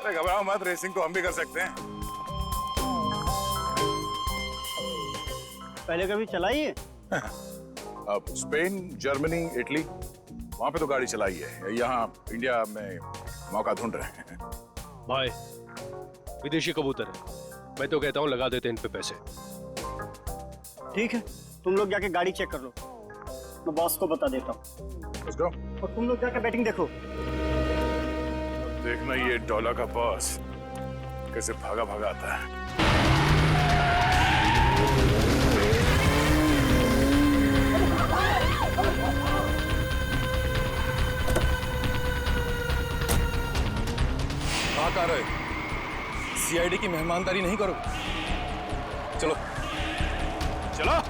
अरे घबराओ मत, रेसिंग तो हम भी कर सकते हैं। पहले कभी चलाई है? अब स्पेन, जर्मनी, इटली, वहां पे तो गाड़ी चलाई है। यहाँ इंडिया में मौका ढूंढ रहे हैं। भाई विदेशी कबूतर है, मैं तो कहता हूँ लगा देते हैं इन पे पैसे। ठीक है, तुम लोग जाके गाड़ी चेक कर लो, मैं बॉस को बता देता हूँ। Let's go। और तुम लोग जाके बैटिंग देखो। देखना ये डॉलर का बॉस कैसे भागा भागा आता है। कहाँ का रहे? सीआईडी की मेहमानदारी नहीं करो। चलो चलो।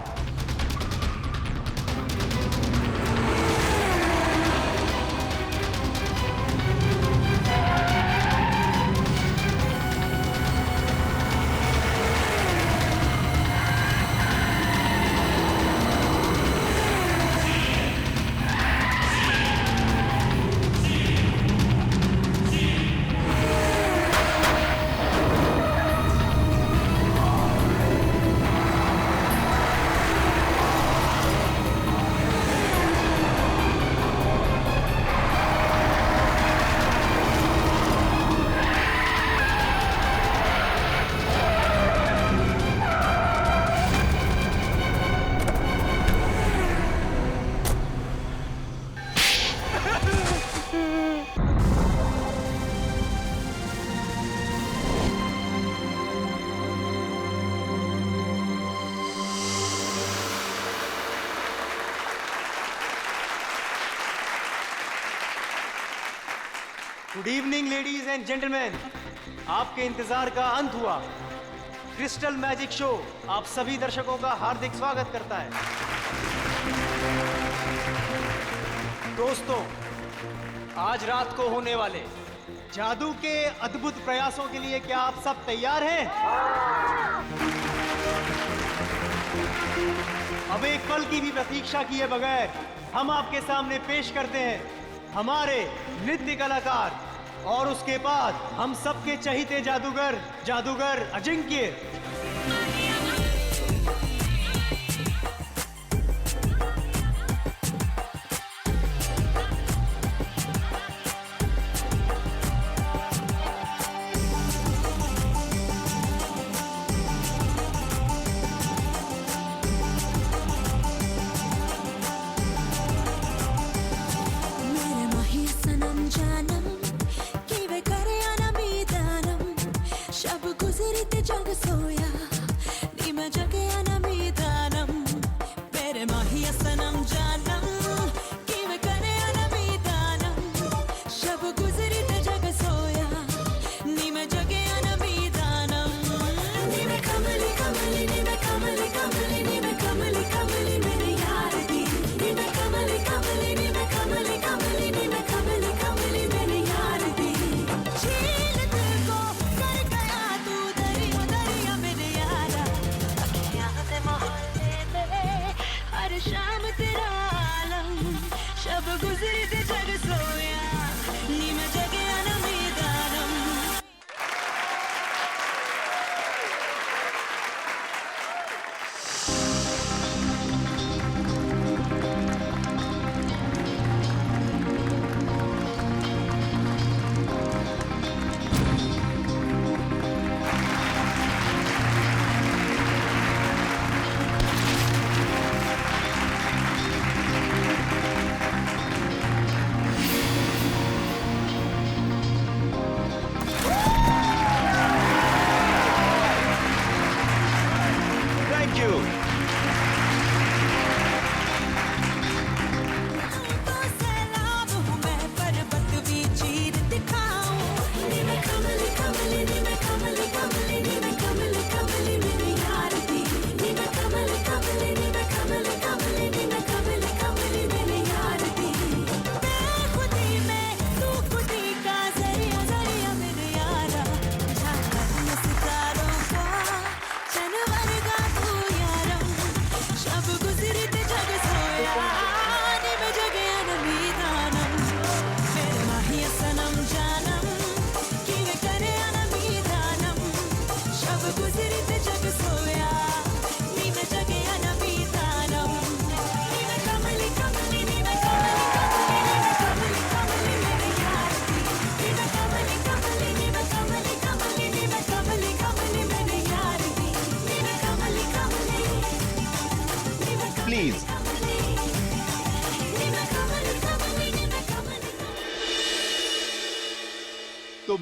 Good evening ladies and gentleman, आपके इंतजार का अंत हुआ। क्रिस्टल मैजिक शो आप सभी दर्शकों का हार्दिक स्वागत करता है। दोस्तों, आज रात को होने वाले जादू के अद्भुत प्रयासों के लिए क्या आप सब तैयार हैं? अब एक पल की भी प्रतीक्षा किए बगैर हम आपके सामने पेश करते हैं हमारे नृत्य कलाकार और उसके बाद हम सबके चहीते जादूगर अजिंक्य। जग सोया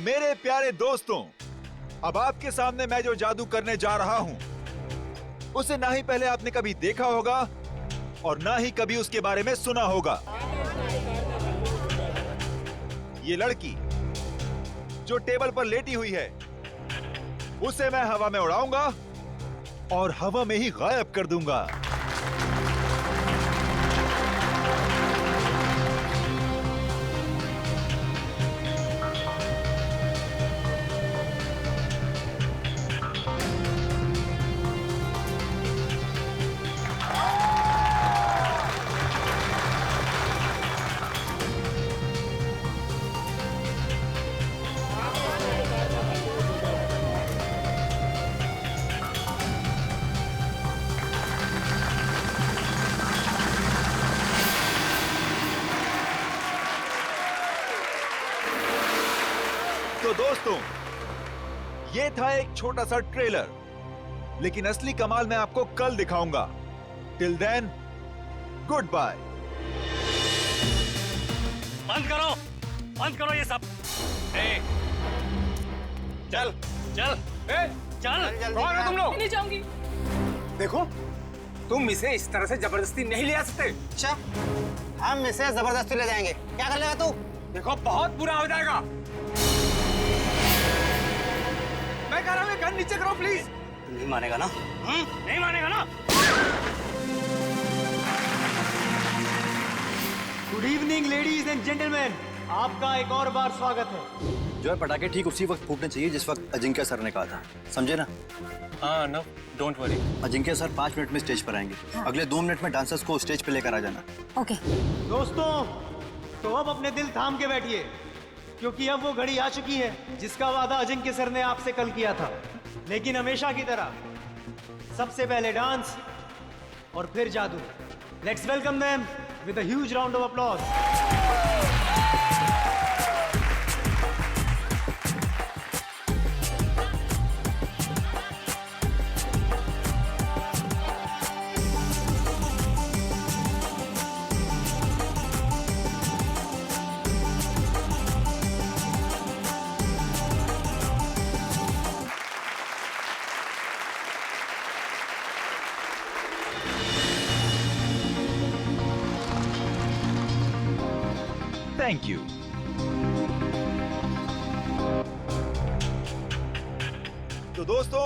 मेरे प्यारे दोस्तों, अब आपके सामने मैं जो जादू करने जा रहा हूं, उसे ना ही पहले आपने कभी देखा होगा और ना ही कभी उसके बारे में सुना होगा। ये लड़की जो टेबल पर लेटी हुई है, उसे मैं हवा में उड़ाऊंगा और हवा में ही गायब कर दूंगा। तो दोस्तों, ये था एक छोटा सा ट्रेलर, लेकिन असली कमाल मैं आपको कल दिखाऊंगा। Till then, good bye. बंद करो ये सब। चल चल चल, कौन हो तुम लोग? नहीं जाऊंगी। देखो, तुम इसे इस तरह से जबरदस्ती नहीं ले आ सकते। अच्छा, हम इसे जबरदस्ती ले जाएंगे। क्या कर लेगा तू? देखो, बहुत बुरा हो जाएगा। मैं कह रहा हूँ गन नीचे करो प्लीज। नहीं मानेगा ना? नहीं मानेगा ना? Good evening ladies and gentleman, आपका एक और बार स्वागत है। जो है पटाखे ठीक उसी वक्त फूटने चाहिए जिस वक्त अजिंक्य सर ने कहा था, समझे ना? हाँ no, don't worry. Ajinkya sir 5 minute में स्टेज पर आएंगे। अगले 2 मिनट में डांसर्स को स्टेज पे लेकर आ जाना। ओके। दोस्तों, तो अब अपने दिल थाम के बैठिए, क्योंकि अब वो घड़ी आ चुकी है जिसका वादा अजिंक्य सर ने आपसे कल किया था। लेकिन हमेशा की तरह सबसे पहले डांस और फिर जादू। Let's welcome them with a huge round of applause. Thank you. तो दोस्तों,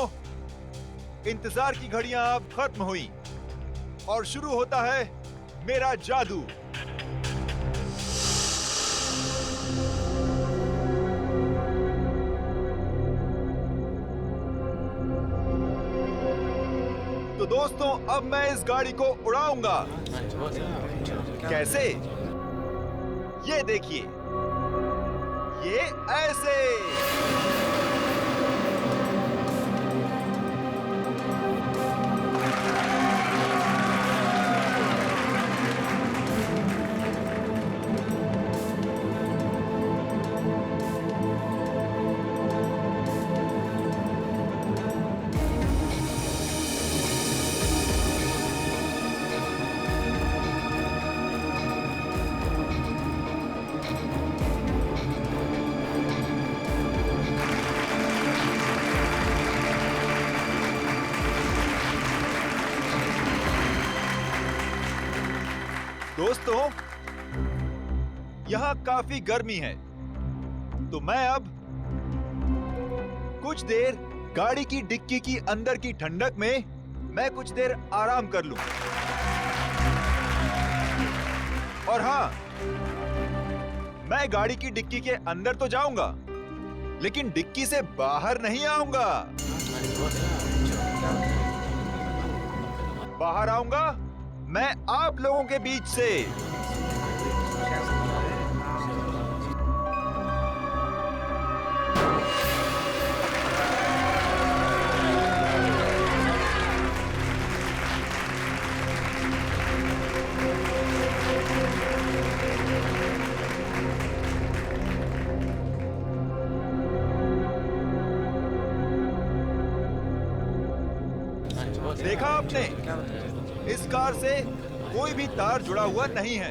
इंतजार की घड़ियां अब खत्म हुई और शुरू होता है मेरा जादू। तो दोस्तों, अब मैं इस गाड़ी को उड़ाऊंगा। कैसे? ये देखिए, ये ऐसे। दोस्तों, यहाँ काफी गर्मी है, तो मैं अब कुछ देर गाड़ी की डिक्की की अंदर की ठंडक में मैं कुछ देर आराम कर लूं। और हाँ, मैं गाड़ी की डिक्की के अंदर तो जाऊंगा, लेकिन डिक्की से बाहर नहीं आऊंगा। बाहर आऊंगा मैं आप लोगों के बीच से। देखा आपने, इस कार से कोई भी तार जुड़ा हुआ नहीं है।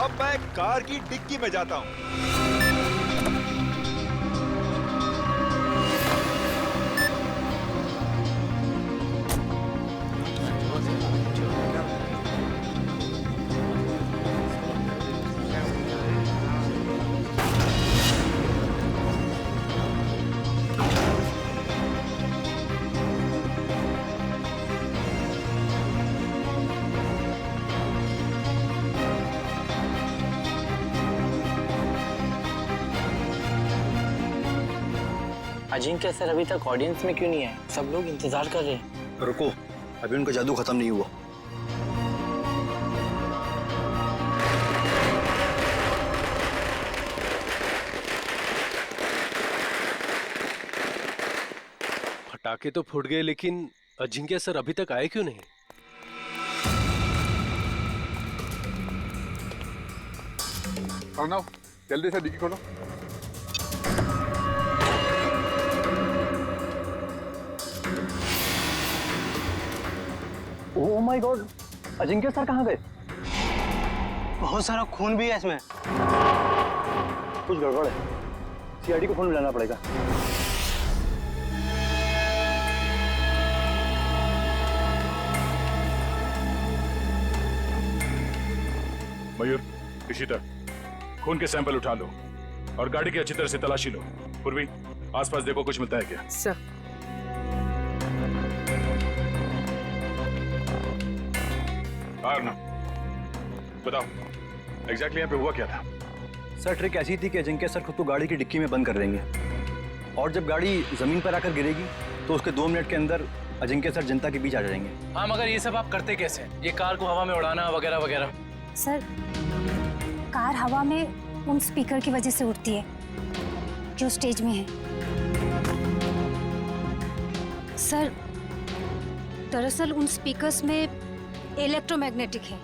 अब मैं कार की डिक्की में जाता हूं। अजिंक्य सर अभी तक ऑडियंस में क्यों नहीं आए? सब लोग इंतजार कर रहे हैं। रुको, अभी उनका जादू खत्म नहीं हुआ। पटाखे तो फूट गए, लेकिन अजिंक्य सर अभी तक आए क्यों नहीं? अर्णव, जल्दी से डिक्की खोलो। Oh my God, Ajinkya sir कहाँ गए? बहुत सारा खून भी है इसमें। कुछ गड़बड़ है, सीआईडी को फोन मिलाना पड़ेगा। मयूर, इशिता, खून के सैंपल उठा लो और गाड़ी की अच्छी तरह से तलाशी लो। पूर्वी, आसपास देखो कुछ मिलता है क्या? सर, अर्णव, बताओ एग्जैक्टली यहाँ पे हुआ क्या था? सर, ट्रिक ऐसी थी कि अजिंक्य सर खुद को गाड़ी की डिक्की में बंद कर देंगे और जब गाड़ी जमीन पर आकर गिरेगी तो उसके 2 मिनट के अंदर अजिंक्य सर जनता के बीच आ जाएंगे। हाँ, मगर ये सब आप करते कैसे? ये कार को हवा में उड़ाना वगैरह वगैरह। सर, कार हवा में उन स्पीकर की वजह से उड़ती है जो स्टेज में है। सर, दरअसल उन स्पीकर्स में इलेक्ट्रोमैग्नेटिक है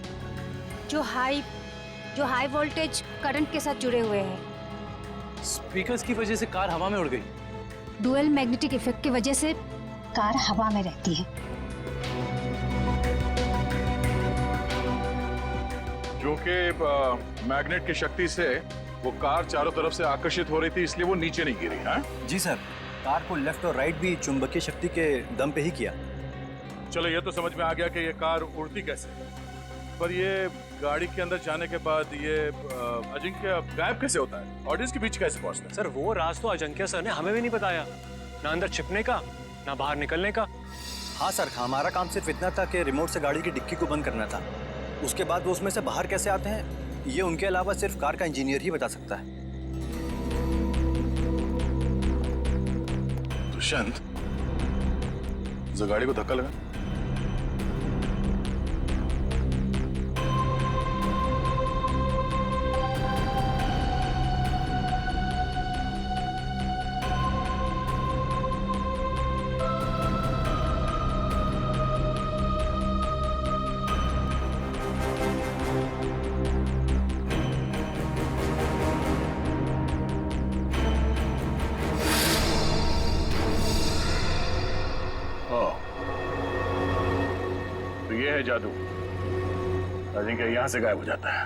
जो हाई वोल्टेज करंट के साथ जुड़े हुए हैं। स्पीकर्स की वजह से कार हवा में उड़ गई। डुअल मैग्नेटिक इफेक्ट की वजह से कार हवा में रहती है। क्योंकि मैग्नेट की शक्ति से वो कार चारों तरफ से आकर्षित हो रही थी, इसलिए वो नीचे नहीं गिरी। हाँ जी सर, कार को लेफ्ट और राइट भी चुंबकीय शक्ति के दम पे ही किया। चलो, ये तो समझ में आ गया कि ये कार उड़ती कैसे, पर ये गाड़ी के अंदर जाने के बाद ये अजिंक्य गायब कैसे होता है? ऑडियंस के बीच कैसे पहुंचता है? सर, वो राज तो अजिंक्य सर ने हमें भी नहीं बताया, ना अंदर छिपने का ना बाहर निकलने का। हाँ सर, हमारा काम सिर्फ इतना था कि रिमोट से गाड़ी की डिक्की को बंद करना था। उसके बाद वो उसमें से बाहर कैसे आते हैं, ये उनके अलावा सिर्फ कार का इंजीनियर ही बता सकता है। दुष्यंत, जो गाड़ी को धक्का लगा। तो ये है जादू। अजिंक्य यहां से गायब हो जाता है।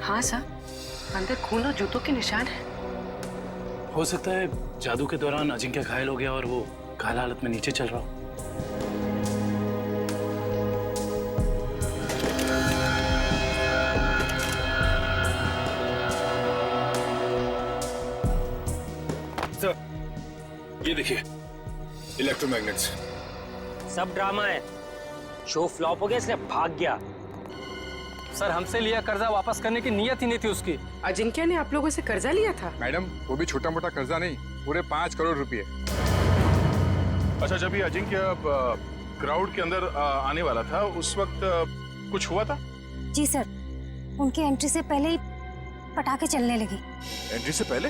हाँ सर, अंदर खून और जूतों के निशान हैं। हो सकता है जादू के दौरान अजिंक्य घायल हो गया और वो घायल हालत में नीचे चल रहा हो। ये देखिए, इलेक्ट्रोमैग्नेट्स। सब ड्रामा है। शो फ्लॉप हो गया इसलिए भाग गया। सर, हमसे लिया कर्जा वापस करने की नीयत ही नहीं थी उसकी। अजिंक्य ने आप लोगों से कर्जा लिया था? मैडम, वो भी छोटा मोटा कर्जा नहीं, पूरे 5 करोड़ रुपए। अच्छा, जब ये अजिंक्य क्राउड के अंदर आने वाला था, उस वक्त कुछ हुआ था? जी सर, उनके एंट्री से पहले ही पटाखे चलने लगे। एंट्री से पहले?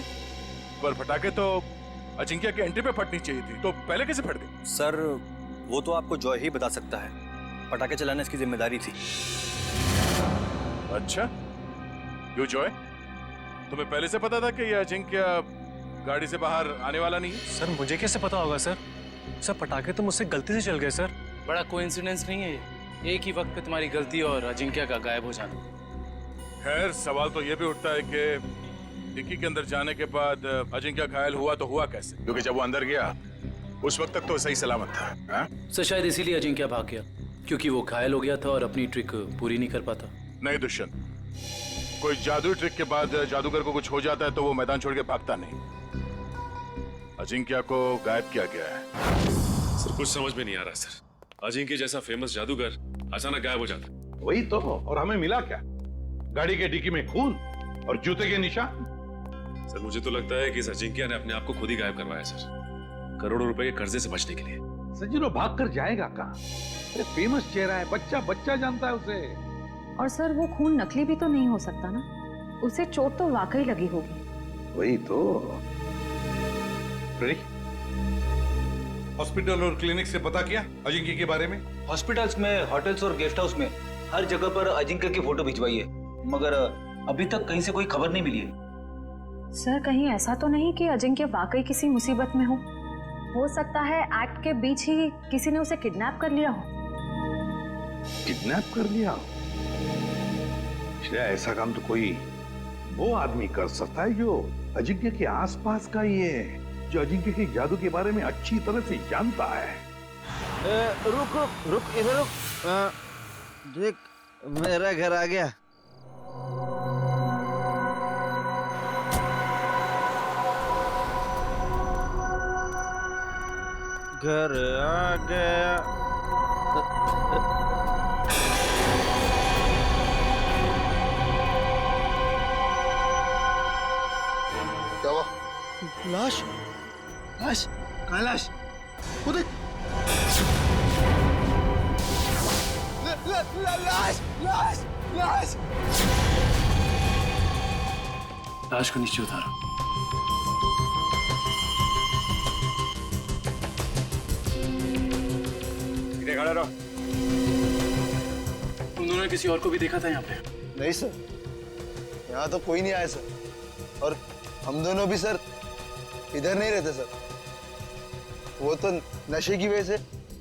पर पटाखे तो अजिंक्य के एंट्री पे फटनी चाहिए थी, तो पहले कैसे फट गई? सर, वो तो आपको जॉय ही बता सकता है। पटाखे चलाना इसकी जिम्मेदारी थी। अच्छा, क्यों जॉय? तुम्हें पहले से पता था कि ये अजिंक्य गाड़ी से बाहर आने वाला नहीं है? सर, मुझे कैसे पता होगा सर? सर, पटाखे तो मुझसे गलती से चल गए सर। बड़ा कोइंसिडेंस नहीं है ये? एक ही वक्त पे तुम्हारी गलती और अजिंक्य का गायब हो जाना। खैर, सवाल तो ये भी उठता है कि डिक्की के अंदर जाने के बाद अजिंक्य घायल हुआ तो हुआ कैसे? क्योंकि जब वो अंदर गया उस वक्त तक तो सही सलामत था। हाँ? सर, शायद इसीलिए अजिंक्य भाग गया, क्योंकि वो घायल हो गया था और अपनी ट्रिक पूरी नहीं कर पाता। नहीं दुष्यंत, कोई जादू ट्रिक के बाद जादूगर को कुछ हो जाता है तो वो मैदान छोड़ के भागता नहीं। अजिंक्य को गायब किया गया है। सर, कुछ समझ में नहीं आ रहा सर। अजिंक्य जैसा फेमस जादूगर अचानक गायब हो जाता। वही तो। और हमें मिला क्या? गाड़ी के डिक्की में खून और जूते के निशान। सर मुझे तो लगता है कि इस अजिंक्य ने अपने आप को खुद ही गायब करवाया सर, करोड़ों रुपए के कर्जे से बचने के लिए। सचिन वो भाग कर जाएगा कहाँ? अरे फेमस चेहरा है, बच्चा बच्चा जानता है उसे। और सर वो खून नकली भी तो नहीं हो सकता ना, उसे चोट तो वाकई लगी होगी। वही तो। हॉस्पिटल और क्लिनिक से पता किया अजिंक्य के बारे में? हॉस्पिटल्स में, होटल्स और गेस्ट हाउस में हर जगह पर अजिंक्य की फोटो भिजवाई है, मगर अभी तक कहीं से कोई खबर नहीं मिली है। सर कहीं ऐसा तो नहीं कि अजिंक्य वाकई किसी मुसीबत में हो सकता है एक्ट के बीच ही किसी ने उसे किडनैप कर लिया हो। किडनैप कर लिया? ऐसा काम तो कोई वो आदमी कर सकता है जो अजिंक्य के आसपास का ही है, जो अजिंक्य के जादू के बारे में अच्छी तरह से जानता है। रुक रुक रुक, इधर रुक। देख मेरा घर आ गया। घर आ गया। क्या हुआ? लाश लाश कहाँ लाश? वो देख। लाश लाश लाश। लाश को नीचे उतारो। खड़ा रहो। तुम दोनों ने किसी और को भी देखा था यहाँ पे? नहीं सर, यहाँ तो कोई नहीं आया सर, और हम दोनों भी सर इधर नहीं रहते सर। वो तो नशे की वजह से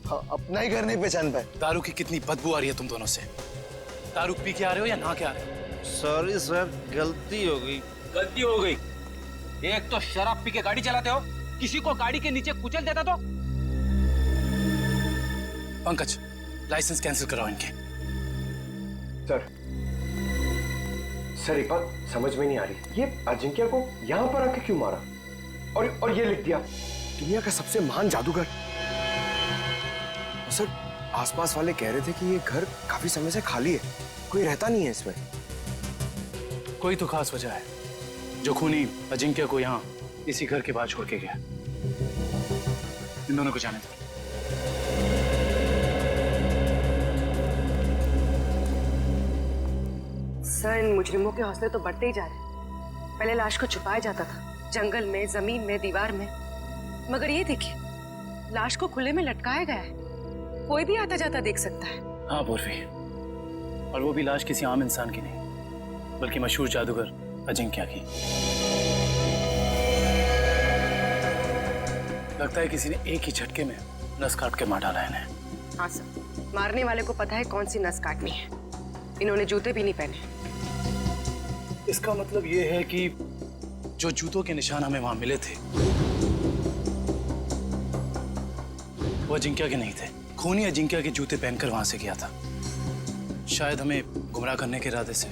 अपना ही घर नहीं पहचान पाए। दारू की कितनी बदबू आ रही है तुम दोनों से। दारू पी के आ रहे हो या नहा के आ रहे हो? सॉरी सर, गलती हो गई। गलती हो गई? एक तो शराब पी के गाड़ी चलाते हो, किसी को गाड़ी के नीचे कुचल देता तो। पंकज, लाइसेंस कैंसिल कराओ इनके। सर एक बात समझ में नहीं आ रही, ये अजिंक्य को यहाँ पर आके क्यों मारा? और ये लिख दिया दुनिया का सबसे महान जादूगर। सर आसपास वाले कह रहे थे कि ये घर काफी समय से खाली है, कोई रहता नहीं है इसमें। कोई तो खास वजह है जो खूनी अजिंक्य को यहाँ इसी घर के बाहर छोड़ के गया। इन दोनों को जाने दो। सर इन मुजरिमों के हौसले तो बढ़ते ही जा रहे हैं। पहले लाश को छुपाया जाता था जंगल में, जमीन में, दीवार में, मगर ये देखिए लाश को खुले में लटकाया गया है, कोई भी आता जाता देख सकता है। हाँ पूर्वी, और वो भी लाश किसी आम इंसान की नहीं बल्कि मशहूर जादूगर अजिंक्य की। लगता है किसी ने एक ही झटके में नस काट के मार डाला इन्हें। हाँ सर, मारने वाले को पता है कौन सी नस काटनी है। इन्होंने जूते भी नहीं पहने। इसका मतलब ये है कि जो जूतों के निशान हमें वहां मिले थे वो अजिंक्य के नहीं थे। खूनी अजिंक्य के जूते पहनकर वहां से गया था, शायद हमें गुमराह करने के इरादे से।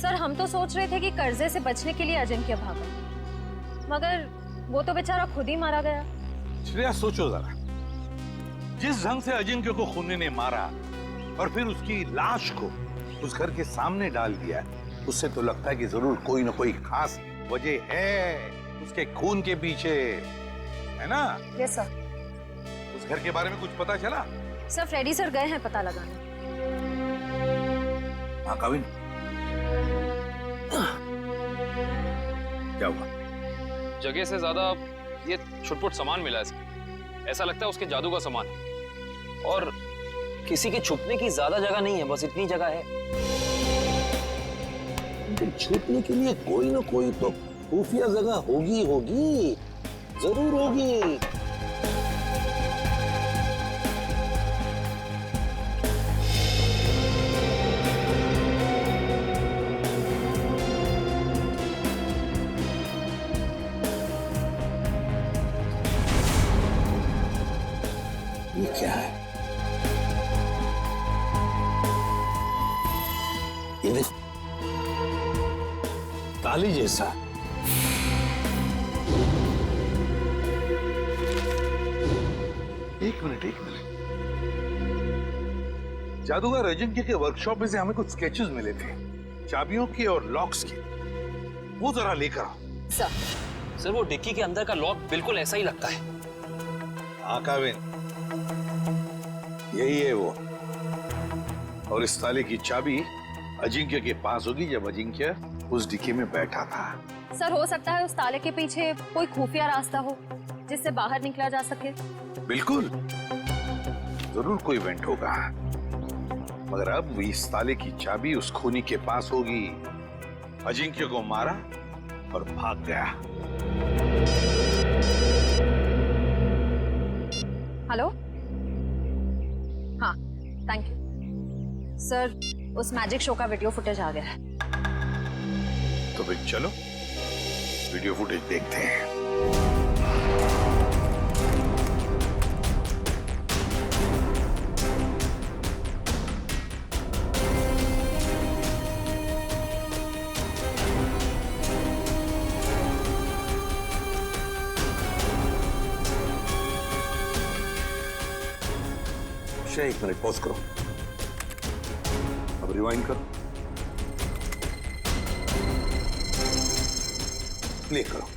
सर हम तो सोच रहे थे कि कर्जे से बचने के लिए अजिंक्य भागा, मगर वो तो बेचारा खुद ही मारा गया। श्रेया सोचो जरा, जिस ढंग से अजिंक्य को खूनी ने मारा और फिर उसकी लाश को उस घर के सामने डाल दिया, उससे तो लगता है कि जरूर कोई ना कोई खास वजह है उसके खून के पीछे, है ना? Yes sir. उस घर के बारे में कुछ पता चला? सर फ्रेडी सर गए हैं पता लगाने। हाँ काविन, क्या हुआ? जगह से ज्यादा ये छुटपुट सामान मिला है इसमें। ऐसा लगता है उसके जादू का सामान है। और किसी के छुपने की ज्यादा जगह नहीं है, बस इतनी जगह है। छुपने के लिए कोई ना कोई तो खुफिया जगह होगी, जरूर होगी। ये क्या है? ये देख, ताली जैसा। जादूगर अजिंक्य के वर्कशॉप में से हमें कुछ स्केचेस मिले थे, चाबियों के और लॉक्स के। वो जरा लेकर आओ। सर वो डिक्की के अंदर का लॉक बिल्कुल ऐसा ही लगता है। हाँ काविन, यही है वो। और इस ताले की चाबी अजिंक्य के पास होगी जब अजिंक्य उस डिक्की में बैठा था। सर हो सकता है उस ताले के पीछे कोई खुफिया रास्ता हो जिससे बाहर निकला जा सके। बिल्कुल, जरूर कोई इवेंट होगा, मगर अब इस ताले की चाबी उस खूनी के पास होगी। अजिंक्य को मारा और भाग गया। हेलो, हाँ थैंक यू सर। उस मैजिक शो का वीडियो फुटेज आ गया है। तो फिर चलो वीडियो फुटेज देखते हैं। एक मिनट पॉज करो, अब रिवाइंड करो, प्ले करो।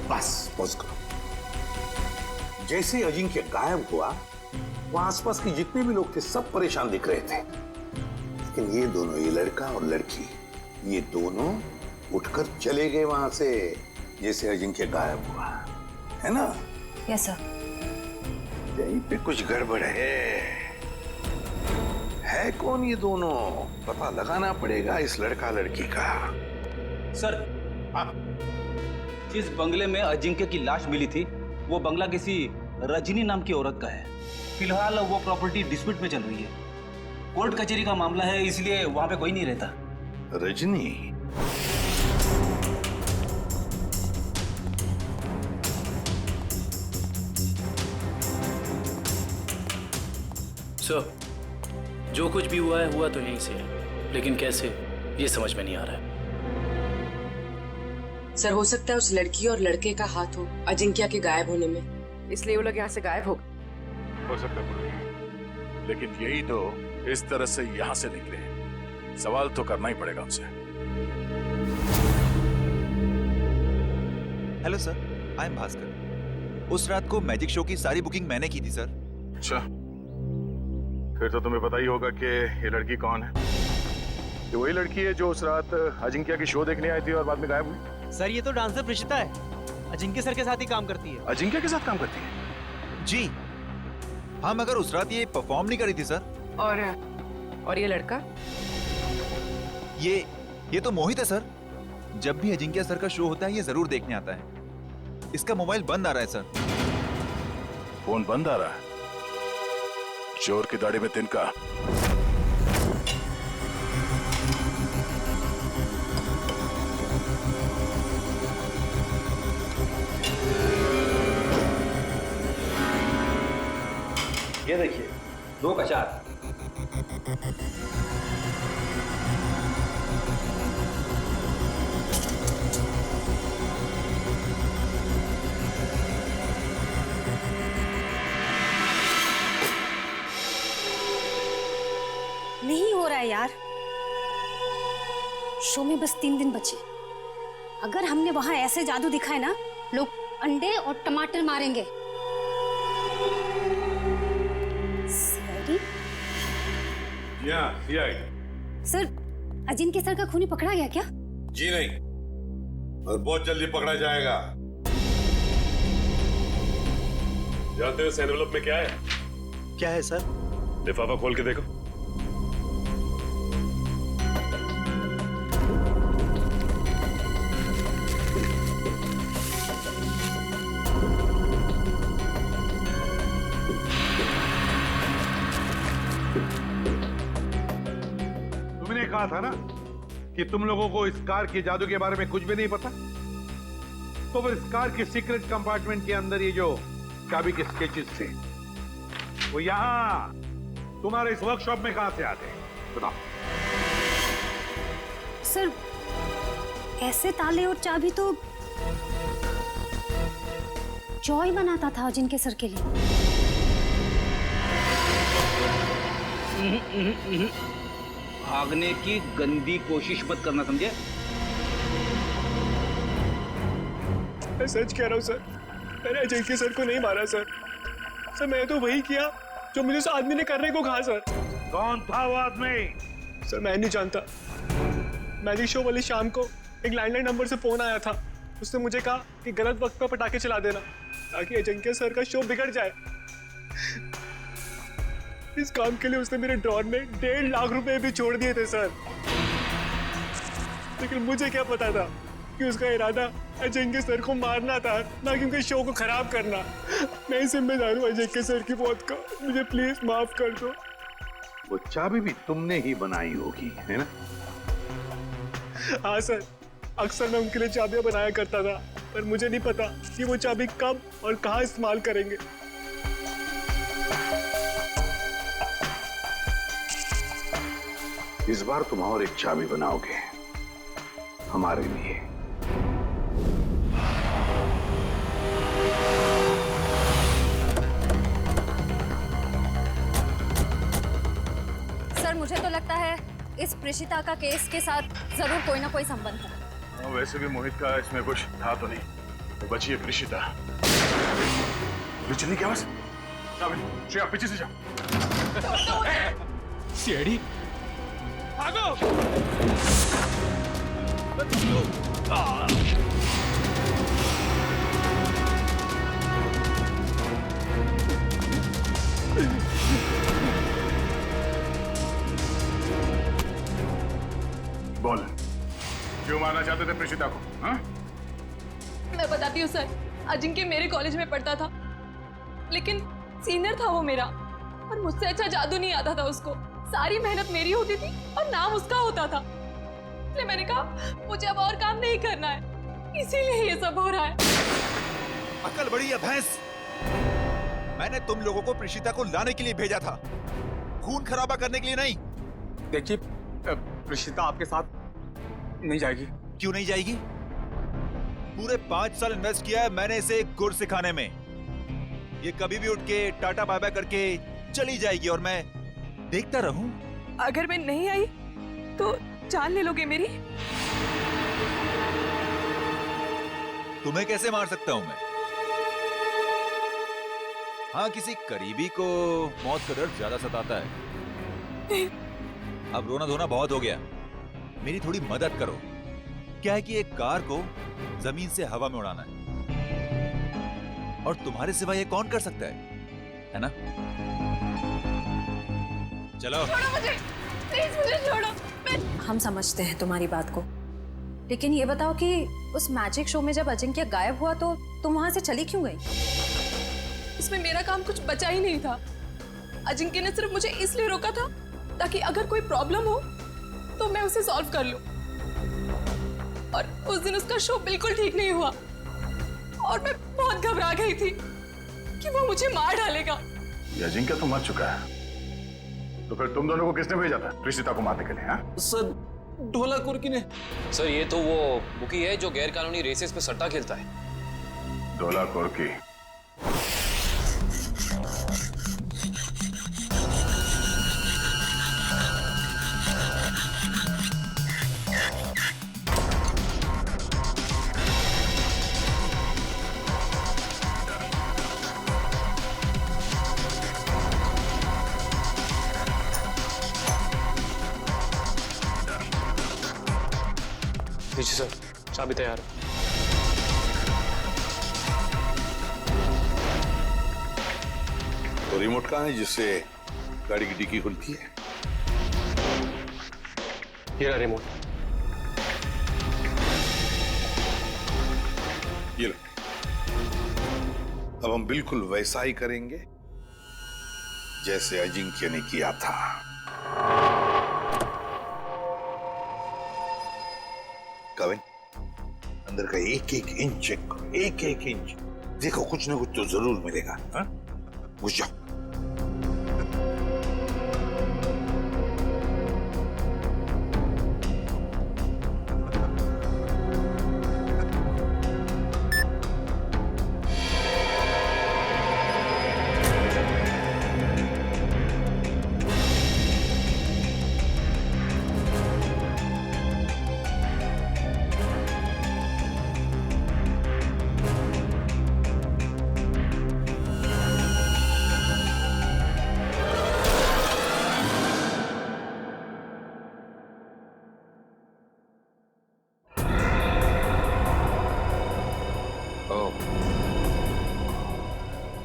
बस पॉज करो। जैसे अजिंक्य गायब हुआ, वहां आसपास के जितने भी लोग थे सब परेशान दिख रहे थे, लेकिन ये दोनों, ये लड़का और लड़की, ये दोनों उठकर चले गए वहां से जैसे अजिंक्य गायब हुआ, है ना? Yes sir. यहीं पे कुछ गड़बड़ है कौन ये दोनों? पता लगाना पड़ेगा इस लड़का लड़की का। सर, जिस बंगले में अजिंक्य की लाश मिली थी वो बंगला किसी रजनी नाम की औरत का है। फिलहाल वो प्रॉपर्टी डिस्प्यूट में चल रही है। कोर्ट कचहरी का मामला है, इसलिए वहां पे कोई नहीं रहता। रजनी? सर, जो कुछ भी हुआ है हुआ तो यहीं से है, लेकिन कैसे ये समझ में नहीं आ रहा है। सर हो सकता है उस लड़की और लड़के का हाथ हो अजिंक्य के गायब होने में, इसलिए वो लोग यहाँ से गायब हो सकता है, लेकिन यही तो इस तरह से यहाँ से निकले। सवाल तो करना ही पड़ेगा उनसे। Hello sir, I am Bhaskar. उस रात को मैजिक शो की सारी बुकिंग मैंने की थी सर। अच्छा, फिर तो तुम्हें पता ही होगा कि ये लड़की कौन है। ये वही लड़की है जो उस रात अजिंक्य की शो देखने आई थी और बाद में गायब हुई। सर ये तो डांसर प्रिशिता है, अजिंक्य सर के साथ ही काम करती है। अजिंक्य के साथ काम करती है? जी हाँ, मगर उस रात ये परफॉर्म नहीं करी थी सर। और ये लड़का? ये तो मोहित है सर। जब भी अजिंक्य सर का शो होता है ये जरूर देखने आता है। इसका मोबाइल बंद आ रहा है सर। फोन बंद आ रहा है? चोर की दाढ़ी में तिनका। ये देखिए, 2 का 4। नहीं हो रहा है यार। शो में बस 3 दिन बचे। अगर हमने वहां ऐसे जादू दिखाए ना, लोग अंडे और टमाटर मारेंगे। CID? CID. Sir, Ajinkya sir का खूनी पकड़ा गया क्या? जी नहीं, और बहुत जल्दी पकड़ा जाएगा। जानते हो इस एनवेलप में क्या है? क्या है सर? लिफाफा खोल के देखो। तुमने कहा था ना कि तुम लोगों को इस कार के जादू के बारे में कुछ भी नहीं पता। तो फिर इस कार के सीक्रेट कंपार्टमेंट के अंदर ये जो चाबी के स्केचेस थे, वो यहां तुम्हारे इस वर्कशॉप में कहां से आते हैं? बताओ। सर, ऐसे ताले और चाबी तो जॉय बनाता था अजिंक्य सर के लिए। भागने की गंदी कोशिश मत करना, समझे? मैं सच कह रहा हूँ सर, मैंने अजिंक्य सर को नहीं मारा सर। सर मैंने तो वही किया जो मुझे उस आदमी ने करने को कहा सर। कौन था वो आदमी? सर मैं नहीं जानता। मैजिक शो वाली शाम को एक लैंडलाइन नंबर से फोन आया था। उसने मुझे कहा कि गलत वक्त पर पटाखे चला देना ताकि अजिंक्य सर का शो बिगड़ जाए। इस काम के लिए उसने मेरे ड्रॉर में 1.5 लाख रुपए भी छोड़ दिए थे सर। लेकिन मुझे क्या पता था कि उसका इरादा अजिंक्य सर को मारना था, ना कि उनके शो को खराब करना। मैं ही जिम्मेदार हूँ अजिंक्य सर की मौत का। मुझे प्लीज माफ कर दो। वो चाबी भी तुमने ही बनाई होगी, है ना? हाँ सर, अक्सर मैं उनके लिए चाबियां बनाया करता था, पर मुझे नहीं पता कि वो चाबी कब और कहाँ इस्तेमाल करेंगे। इस बार तुम और एक चाबी बनाओगे हमारे लिए। सर मुझे तो लगता है इस प्रिशिता का केस के साथ जरूर कोई ना कोई संबंध है। वैसे भी मोहित का इसमें कुछ था तो नहीं, वो बची है प्रिशिता। चली क्या बस? श्रेया पीछे से जाओ। सीआईडी भागो! बोल, क्यों मारना चाहते थे प्रिशिता को? हाँ? मैं बताती हूँ सर, अजिंक्य मेरे कॉलेज में पढ़ता था, लेकिन सीनियर था वो मेरा, और मुझसे अच्छा जादू नहीं आता था उसको। सारी मेहनत मेरी होती थी और नाम उसका होता था। इसलिए मैंने कहा मुझे अब और काम नहीं करना है, इसीलिए ये सब हो रहा है। अकल बड़ी है भैंस। मैंने तुम लोगों को प्रिशिता को लाने के लिए भेजा था, खून खराबा करने के लिए नहीं। देखिए, प्रिशिता आपके साथ नहीं जाएगी। क्यों नहीं जाएगी? पूरे 5 साल इन्वेस्ट किया है मैंने इसे गुर सिखाने में। ये कभी भी उठ के टाटा बाय बाय करके चली जाएगी और मैं देखता रहूं। अगर मैं नहीं आई तो जान ले लोगे मेरी? तुम्हें कैसे मार सकता हूं मैं? हाँ, किसी करीबी को मौत का डर ज्यादा सताता है। अब रोना धोना बहुत हो गया, मेरी थोड़ी मदद करो। क्या है कि एक कार को जमीन से हवा में उड़ाना है, और तुम्हारे सिवा ये कौन कर सकता है ना? चलो छोड़ो मुझे, प्लीज मुझे छोड़ो। हम समझते हैं तुम्हारी बात को, लेकिन ये बताओ कि उस मैजिक शो में जब अजिंक्य गायब हुआ तो तुम वहां से चली क्यों गई? उसमें मेरा काम कुछ बचा ही नहीं था। अजिंक्य ने सिर्फ मुझे इसलिए रोका था ताकि अगर कोई प्रॉब्लम हो तो मैं उसे सॉल्व कर लूं। और उस दिन उसका शो बिल्कुल ठीक नहीं हुआ और मैं बहुत घबरा गई थी कि वो मुझे मार डालेगा। ये अजिंक्य तो मर चुका है, तो फिर तुम दोनों को किसने भेजा था प्रिशिता को मारने के लिए? हाँ? सर ढोला कुर्की ने। सर ये तो वो बुकी है जो गैर कानूनी रेसेस पे सट्टा खेलता है। ढोला कुर्की? जी सर, चाबी तैयार है। तो रिमोट कहाँ है जिससे गाड़ी की डिक्की खुलती है? ये रहा रिमोट। ये लो। अब हम बिल्कुल वैसा ही करेंगे जैसे अजिंक्य ने किया था। कविन, अंदर का एक एक इंच चेक करो, एक एक इंच। देखो कुछ ना कुछ तो जरूर मिलेगा। हाँ? घुस जाओ।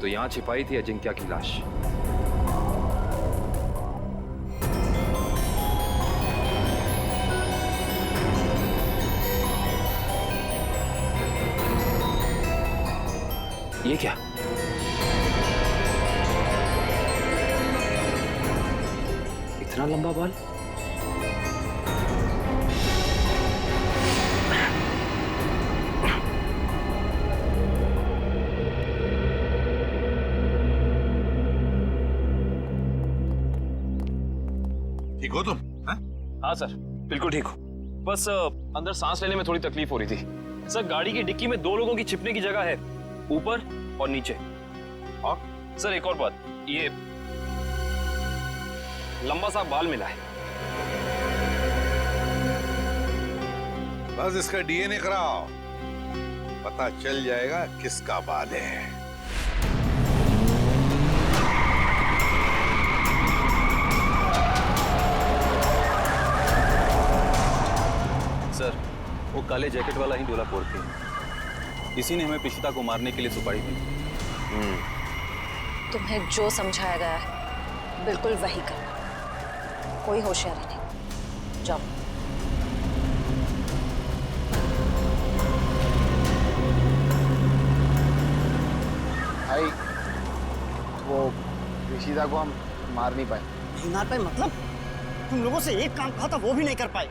तो यहाँ छिपाई थी अजिंक्या की लाश। ये क्या? इतना लंबा बाल? ठीक हो तुम? हाँ सर, बिल्कुल ठीक हो। बस अंदर सांस लेने में थोड़ी तकलीफ हो रही थी। सर, गाड़ी की डिक्की में 2 लोगों की छिपने की जगह है, ऊपर और नीचे। और सर एक और बात, ये लंबा सा बाल मिला है। बस इसका डीएनए कराओ, पता चल जाएगा किसका बाल है। सर, वो काले जैकेट वाला ही डोलापोर थे। इसी ने हमें पिशिता को मारने के लिए सुपारी दी। तुम्हें जो समझाया गया है बिल्कुल वही करना, कोई होशियारी नहीं। जाओ। भाई, वो पिशिता को हम मार नहीं पाए। नहीं मार पाए मतलब? तुम लोगों से एक काम कहा था वो भी नहीं कर पाए।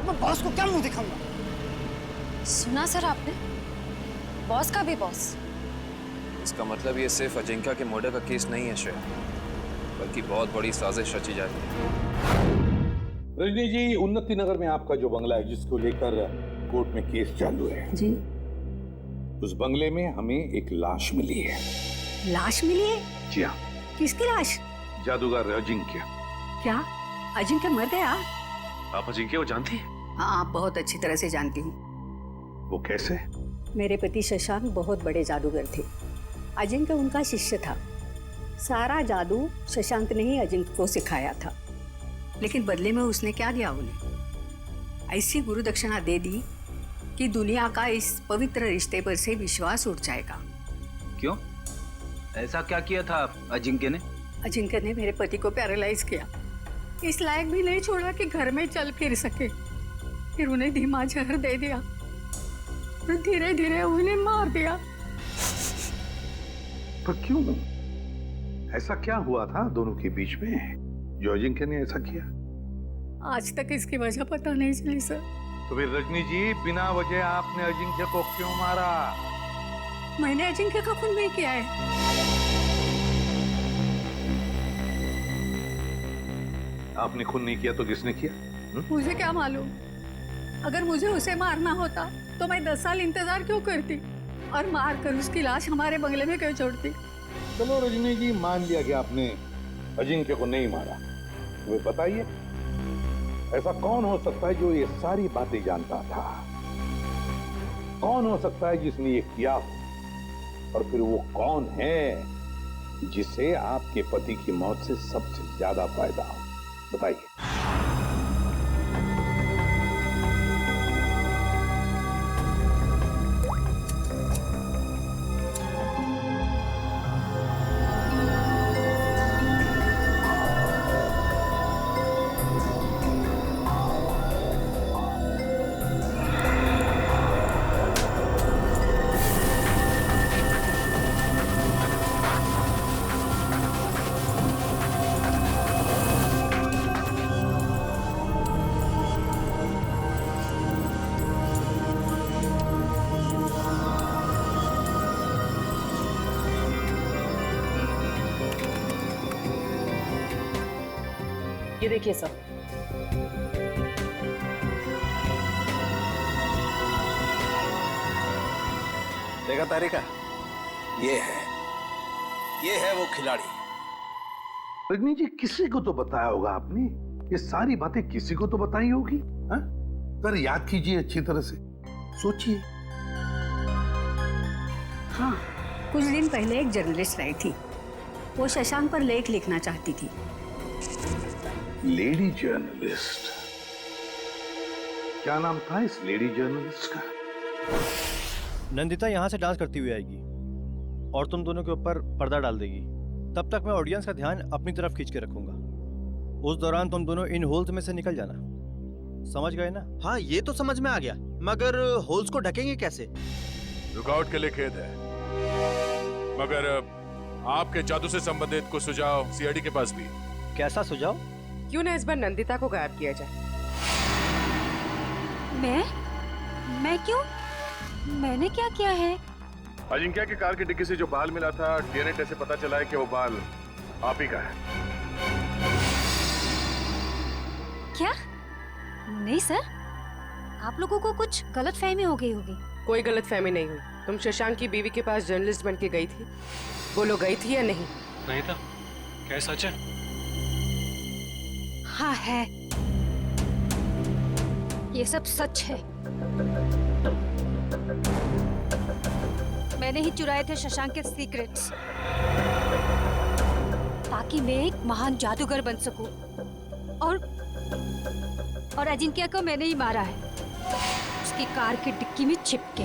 मैं बॉस को क्या मुंह दिखाऊंगा? सुना सर आपने? बॉस का भी बॉस। इसका मतलब ये सिर्फ अजिंक्या के मर्डर का केस नहीं है श्रेया, बल्कि बहुत बड़ी साजिश रची जा रही है। रजनी जी, उन्नति नगर में आपका जो बंगला है जिसको लेकर कोर्ट में केस चालू है जी, उस बंगले में हमें एक लाश मिली है। लाश मिली है? जी हाँ। किसकी लाश? जादूगर अजिंक्य। क्या अजिंक्य मर गया? आप अजिंक्य को जानती हैं? हाँ, बहुत अच्छी तरह से जानती हूँ। वो कैसे? मेरे पति शशांक बहुत बड़े जादूगर थे। अजिंक्य उनका शिष्य था। सारा जादू शशांक ने ही अजिंक्य को सिखाया था, लेकिन बदले में उसने क्या दिया उन्हें? ऐसी गुरु दक्षिणा दे दी कि दुनिया का इस पवित्र रिश्ते पर से विश्वास उठ जाएगा। क्यों? ऐसा क्या किया था अजिंक्य ने? अजिंक्य ने मेरे पति को पैरालाइज किया, इस लायक भी नहीं छोड़ा कि घर में चल फिर सके। फिर उन्हें धीमा जहर दे दिया, फिर धीरे धीरे उन्हें मार दिया। पर क्यों? ऐसा क्या हुआ था दोनों के बीच में जो अजिंक्य ने ऐसा किया? आज तक इसकी वजह पता नहीं चली सर। तो फिर रजनी जी, बिना वजह आपने अजिंक्य को क्यों मारा? मैंने अजिंक्य का खून नहीं किया है। आपने खून नहीं किया तो किसने किया? मुझे क्या मालूम? अगर मुझे उसे मारना होता तो मैं 10 साल इंतजार क्यों करती और मार कर उसकी लाश हमारे बंगले में क्यों छोड़ती? चलो रजनी जी, मान लिया कि आपने अजिंक्य को नहीं मारा। तुम्हें बताइए, ऐसा कौन हो सकता है जो ये सारी बातें जानता था? कौन हो सकता है जिसने ये किया हो? और फिर वो कौन है जिसे आपके पति की मौत से सबसे ज्यादा फायदा हो? बताइए। ये देखिए सब। देखा तारिका? ये है वो खिलाड़ी। रजनी जी, किसी को तो बताया होगा आपने। ये सारी बातें किसी को तो बताई होगी। हाँ? जरा याद कीजिए अच्छी तरह से, सोचिए। हाँ, कुछ दिन पहले एक जर्नलिस्ट आई थी। वो शशांक पर लेख लिखना चाहती थी। Lady journalist? क्या नाम था इस लेडी जर्नलिस्ट का? नंदिता यहाँ से डांस करती हुई आएगी और तुम दोनों के ऊपर पर्दा डाल देगी। तब तक मैं ऑडियंस का ध्यान अपनी तरफ खींच के रखूंगा। उस दौरान तुम दोनों इन होल्स में से निकल जाना। समझ गए ना? हाँ, ये तो समझ में आ गया, मगर होल्स को ढकेंगे कैसे? रुकावट के लिए खेद है, मगर आपके जादू से संबंधित कुछ सुझाव सीआईडी के पास भी। कैसा सुझाव? क्यों ना इस बार नंदिता को गायब किया जाए? मैं क्यों? मैंने क्या किया है? अजिंक्या की कार की डिक्की से जो बाल मिला था, डीएनए टेस्ट से पता चला है कि वो बाल आप ही का है। क्या? नहीं सर, आप लोगों को कुछ गलतफहमी हो गई होगी। कोई गलतफहमी नहीं हुई। तुम शशांक की बीवी के पास जर्नलिस्ट बन के गई थी, बोलो गई थी या नहीं? नहीं था। क्या सच है? हाँ है, ये सब सच है। मैंने ही चुराए थे शशांक के सीक्रेट्स, ताकि मैं एक महान जादूगर बन सकूं। और अजिंक्य को मैंने ही मारा है, उसकी कार की डिक्की में छिपके।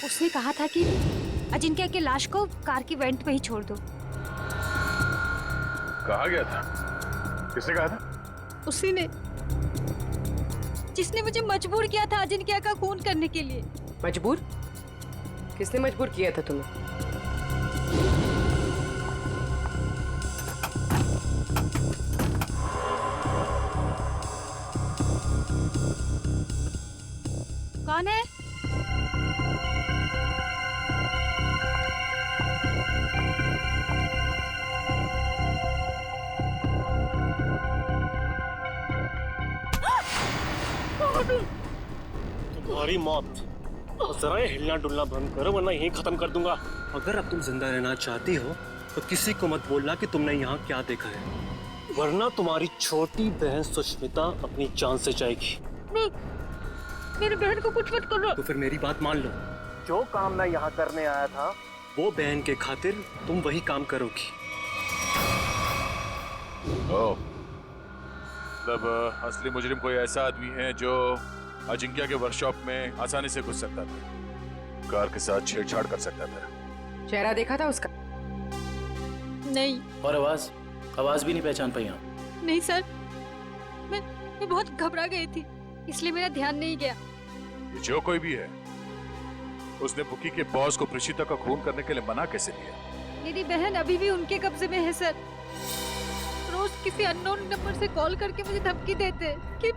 उसने कहा था कि अजिंक्य के लाश को कार की वेंट पे ही छोड़ दो। कहा गया था? किसने कहा था? उसी ने, जिसने मुझे मजबूर किया था अजिंक्य का खून करने के लिए। मजबूर? किसने मजबूर किया था तुम्हें? कौन है? तुम्हारी मौत, जरा ये हिलना डुलना बंद करो वरना यहीं खत्म कर दूंगा। अगर अब तुम जिंदा रहना चाहती हो तो किसी को मत बोलना कि तुमने यहाँ क्या देखा है, वरना तुम्हारी छोटी बहन सुष्मिता अपनी जान से जाएगी। नहीं, मेरी बहन को कुछ मत करो। तो फिर मेरी बात मान लो। जो काम मैं यहाँ करने आया था, वो बहन के खातिर तुम वही काम करोगी। मतलब असली मुजरिम कोई ऐसा आदमी है जो अजिंक्या के वर्कशॉप में आसानी से घुस सकता था, कार के साथ छेड़छाड़ कर सकता था। चेहरा देखा था उसका? नहीं। और आवाज भी नहीं पहचान पाई आप? नहीं सर, मैं बहुत घबरा गई थी, इसलिए मेरा ध्यान नहीं गया। जो कोई भी है, उसने बुकी के बॉस को प्रीशिता का खून करने के लिए मना कैसे किया? मेरी बहन अभी भी उनके कब्जे में है सर। रोज किसी अननोन नंबर से कॉल करके मुझे धमकी देते कि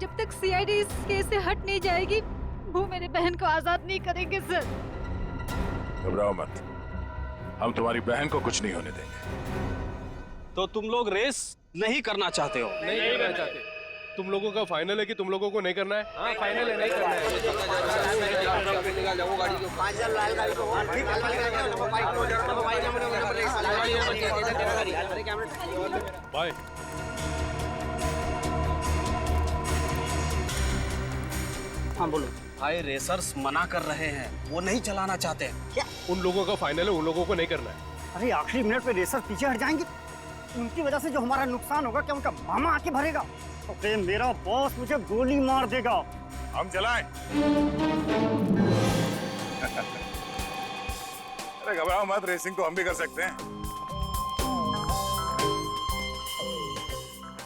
जब तक सीआईडी इस केस से हट नहीं जाएगी, वो मेरे बहन को आजाद नहीं करेंगे सर। घबराओ मत, हम तुम्हारी बहन को कुछ नहीं होने देंगे। तो तुम लोग रेस नहीं करना चाहते हो? नहीं करना चाहते। तुम लोगों का फाइनल है कि तुम लोगों को नहीं करना है? हाँ फाइनल है, नहीं करना है। बाय। हाँ बोलो। भाई रेसर्स मना कर रहे हैं, वो नहीं चलाना चाहते। क्या? उन लोगों का फाइनल है, उन लोगों को नहीं करना है। अरे आखिरी मिनट पे रेसर पीछे हट जाएंगे, उनकी वजह से जो हमारा नुकसान होगा, क्या उनका मामा आके भरेगा? तो मेरा बॉस मुझे गोली मार देगा। हम चलाएं? अरे घबराओ मत, रेसिंग तो हम भी कर सकते हैं।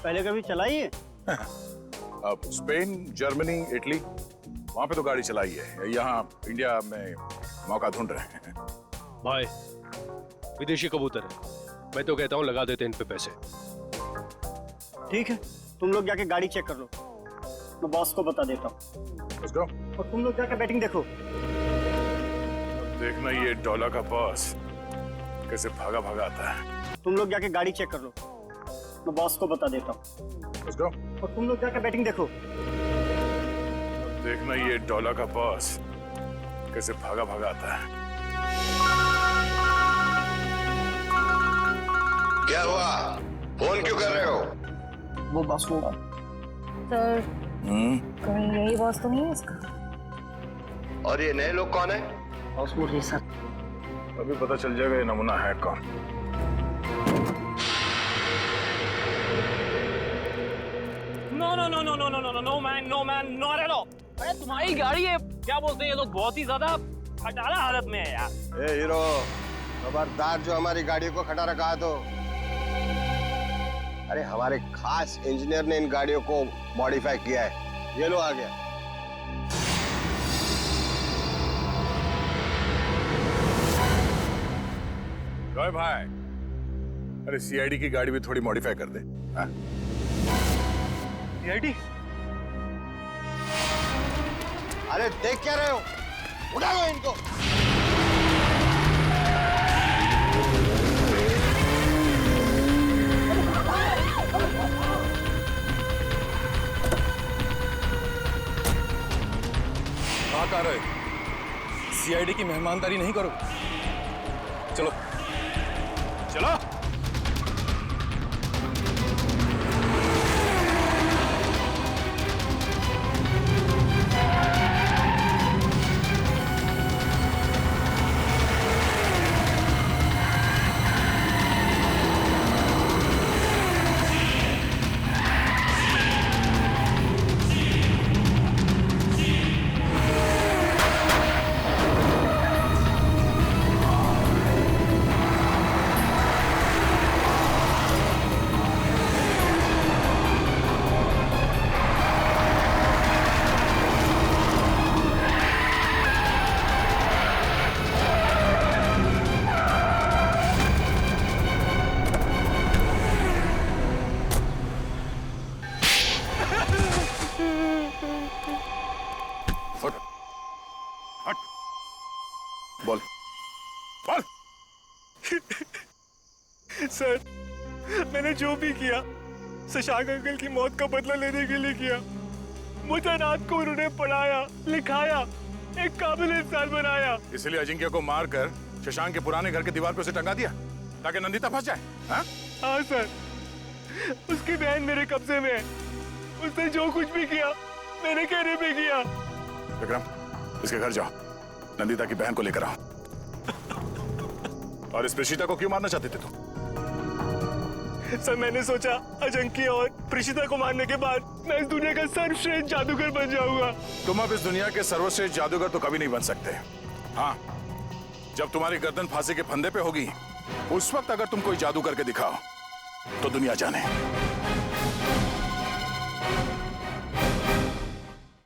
पहले कभी चलाई है? अब स्पेन, जर्मनी, इटली, वहां पे तो गाड़ी चलाई है। यहाँ इंडिया में मौका ढूंढ रहे हैं। भाई विदेशी कबूतर है, मैं तो कहता हूँ लगा देते इन पे पैसे। ठीक है, तुम लोग जाके गाड़ी चेक कर लो, मैं बॉस को बता देता हूँ। और तुम लोग जाके बैटिंग देखो। देखना ये डॉलर का बॉस कैसे भागा भागा आता है। तुम लोग जाके गाड़ी चेक कर लो, मैं बॉस को बता देता हूँ। और तुम लोग जाके बैटिंग देखो। देखना ये डॉलर का बॉस कैसे भागा भागा आता है। क्या हुआ? फोन क्यों कर रहे हो? वो बॉस को सर, कहीं यही बॉस तो नहीं है इसका? और ये नए लोग कौन है? अभी पता चल जाएगा ये नमूना है कौन। No no no no no no no no man, no man, not at all. अरे तुम्हारी गाड़ी है, क्या बोलते हैं ये लोग, बहुत ही ज्यादा खटारा हालत में है यार। ए हीरो, खबरदार जो हमारी गाड़ी को खटा रखा है तो। अरे हमारे खास इंजीनियर ने इन गाड़ियों को मॉडिफाई किया है। ये लो आ गया। जॉय भाई, अरे सीआईडी की गाड़ी भी थोड़ी मॉडिफाई कर दे। सीआईडी? अरे देख क्या रहे हो, उड़ा लो इनको। कहाँ का रहे? सीआईडी की मेहमानदारी नहीं करो। चलो चलो। बोल बोल। सर, मैंने जो भी किया शशांक अंकल की मौत का बदला लेने के लिए किया। मुझे रात को उन्होंने पढ़ाया, लिखाया, एक काबिल इंसान बनाया। इसलिए अजिंक्य को मारकर शशांक के पुराने घर के दीवार पे उसे टंगा दिया ताकि नंदिता फंस जाए। हाँ सर, उसकी बहन मेरे कब्जे में है। उसने जो कुछ भी किया मेरे कहने पे किया। विक्रम, इसके घर जाओ, नंदिता की बहन को लेकर आओ। और इस प्रीशिता को क्यों मारना चाहते थे तुम? सर, मैंने सोचा अजिंक्य और प्रीशिता को मारने के बाद मैं इस दुनिया का सर्वश्रेष्ठ जादूगर बन जाऊंगा। तुम अब इस दुनिया के सर्वश्रेष्ठ जादूगर तो कभी नहीं बन सकते। हाँ, जब तुम्हारी गर्दन फांसी के फंदे पे होगी उस वक्त अगर तुम कोई जादू करके दिखाओ तो दुनिया जाने।